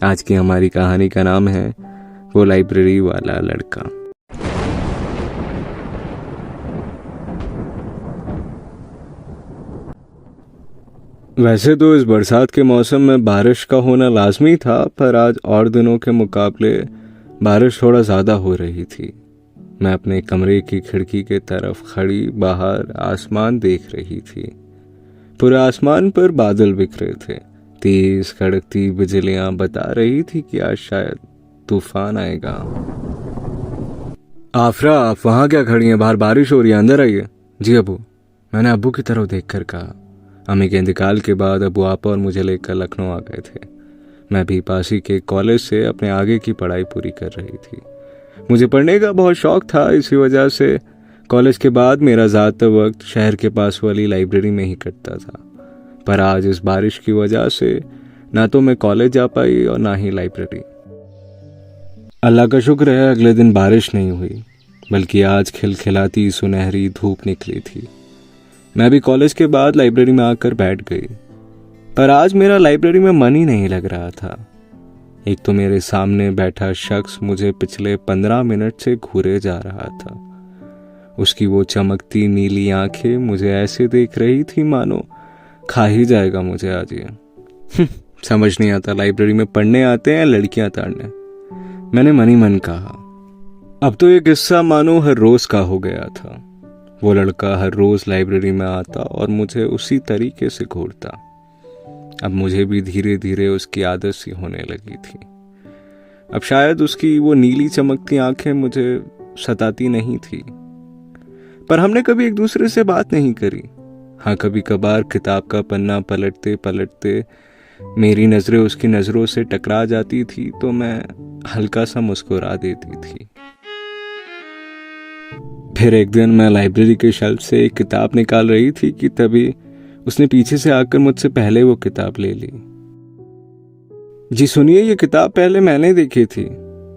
आज की हमारी कहानी का नाम है वो लाइब्रेरी वाला लड़का। वैसे तो इस बरसात के मौसम में बारिश का होना लाजमी था, पर आज और दिनों के मुकाबले बारिश थोड़ा ज़्यादा हो रही थी। मैं अपने कमरे की खिड़की के तरफ खड़ी बाहर आसमान देख रही थी। पूरे आसमान पर बादल बिखरे थे। तेज कड़कती बिजलियां बता रही थी कि आज शायद तूफान आएगा। आफरा, आप वहां क्या खड़ी हैं? बाहर बारिश हो रही है, अंदर आइए। जी अबू, मैंने अबू की तरफ देखकर कहा। अम्मी के इंतकाल के बाद अबू आपा और मुझे लेकर लखनऊ आ गए थे। मैं भी पास ही के कॉलेज से अपने आगे की पढ़ाई पूरी कर रही थी। मुझे पढ़ने का बहुत शौक था, इसी वजह से कॉलेज के बाद मेरा ज़्यादातर वक्त शहर के पास वाली लाइब्रेरी में ही कटता था। पर आज इस बारिश की वजह से ना तो मैं कॉलेज जा पाई और ना ही लाइब्रेरी। अल्लाह का शुक्र है अगले दिन बारिश नहीं हुई, बल्कि आज खिलखिलाती सुनहरी धूप निकली थी। मैं भी कॉलेज के बाद लाइब्रेरी में आकर बैठ गई, पर आज मेरा लाइब्रेरी में मन ही नहीं लग रहा था। एक तो मेरे सामने बैठा शख्स मुझे पिछले 15 मिनट से घूरे जा रहा था। उसकी वो चमकती नीली आंखें मुझे ऐसे देख रही थी मानो खा ही जाएगा मुझे आज ये। समझ नहीं आता लाइब्रेरी में पढ़ने आते हैं लड़कियां ताड़ने, मैंने मन ही मन कहा। अब तो ये किस्सा मानो हर रोज का हो गया था। वो लड़का हर रोज लाइब्रेरी में आता और मुझे उसी तरीके से घूरता। अब मुझे भी धीरे धीरे उसकी आदत सी होने लगी थी। अब शायद उसकी वो नीली चमकती आंखें मुझे सताती नहीं थी, पर हमने कभी एक दूसरे से बात नहीं करी। हाँ, कभी कभार किताब का पन्ना पलटते पलटते मेरी नजरें उसकी नजरों से टकरा जाती थी तो मैं हल्का सा मुस्कुरा देती थी। फिर एक दिन मैं लाइब्रेरी के शेल्फ से एक किताब निकाल रही थी कि तभी उसने पीछे से आकर मुझसे पहले वो किताब ले ली। जी सुनिए, ये किताब पहले मैंने देखी थी,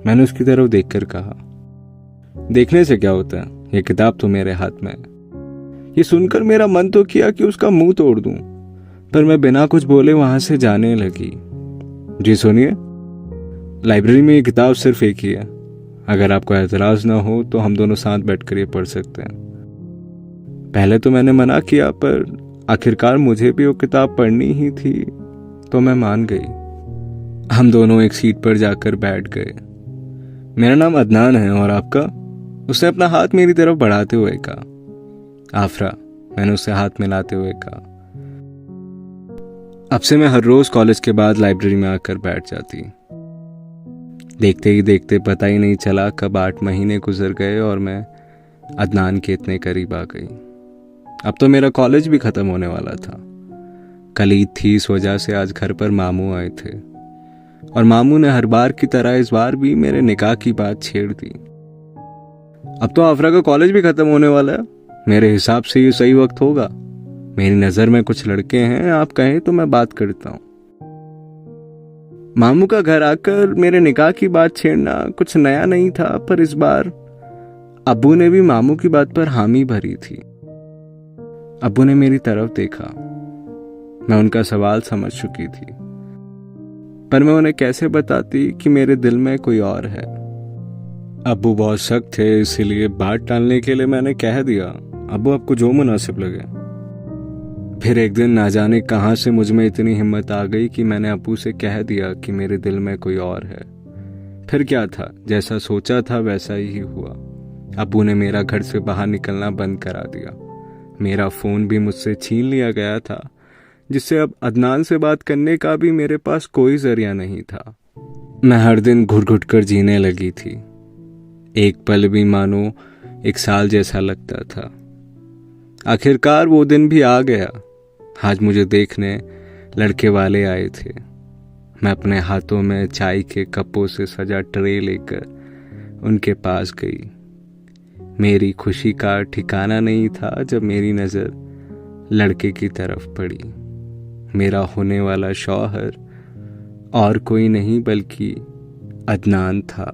मैंने उसकी तरफ देखकर कहा। देखने से क्या होता है, ये किताब तो मेरे हाथ में है। ये सुनकर मेरा मन तो किया कि उसका मुंह तोड़ दूं, पर मैं बिना कुछ बोले वहां से जाने लगी। जी सुनिए, लाइब्रेरी में ये किताब सिर्फ एक ही है। अगर आपको एतराज ना हो तो हम दोनों साथ बैठकर ये पढ़ सकते हैं। पहले तो मैंने मना किया, पर आखिरकार मुझे भी वो किताब पढ़नी ही थी तो मैं मान गई। हम दोनों एक सीट पर जाकर बैठ गए। मेरा नाम अदनान है, और आपका? उसने अपना हाथ मेरी तरफ बढ़ाते हुए कहा। आफरा, मैंने उससे हाथ मिलाते हुए कहा। अब से मैं हर रोज कॉलेज के बाद लाइब्रेरी में आकर बैठ जाती। देखते ही देखते पता ही नहीं चला कब 8 महीने गुजर गए और मैं अदनान के इतने करीब आ गई। अब तो मेरा कॉलेज भी खत्म होने वाला था। कल ईद थी, इस वजह से आज घर पर मामू आए थे, और मामू ने हर बार की तरह इस बार भी मेरे निकाह की बात छेड़ दी। अब तो आफरा का कॉलेज भी खत्म होने वाला है, मेरे हिसाब से ये सही वक्त होगा। मेरी नजर में कुछ लड़के हैं, आप कहें तो मैं बात करता हूँ। मामू का घर आकर मेरे निकाह की बात छेड़ना कुछ नया नहीं था, पर इस बार अब्बू ने भी मामू की बात पर हामी भरी थी। अब्बू ने मेरी तरफ देखा। मैं उनका सवाल समझ चुकी थी, पर मैं उन्हें कैसे बताती कि मेरे दिल में कोई और है। अब्बू बहुत सख्त थे, इसीलिए बात टालने के लिए मैंने कह दिया, अब्बू आपको जो मुनासिब लगे। फिर एक दिन ना जाने कहां से मुझ में इतनी हिम्मत आ गई कि मैंने अब्बू से कह दिया कि मेरे दिल में कोई और है। फिर क्या था, जैसा सोचा था वैसा ही हुआ। अब्बू ने मेरा घर से बाहर निकलना बंद करा दिया। मेरा फ़ोन भी मुझसे छीन लिया गया था, जिससे अब अदनान से बात करने का भी मेरे पास कोई जरिया नहीं था। मैं हर दिन घुट घुट कर जीने लगी थी। एक पल भी मानो 1 साल जैसा लगता था। आखिरकार वो दिन भी आ गया। आज मुझे देखने लड़के वाले आए थे। मैं अपने हाथों में चाय के कपों से सजा ट्रे लेकर उनके पास गई। मेरी खुशी का ठिकाना नहीं था जब मेरी नज़र लड़के की तरफ पड़ी। मेरा होने वाला शौहर और कोई नहीं बल्कि अदनान था।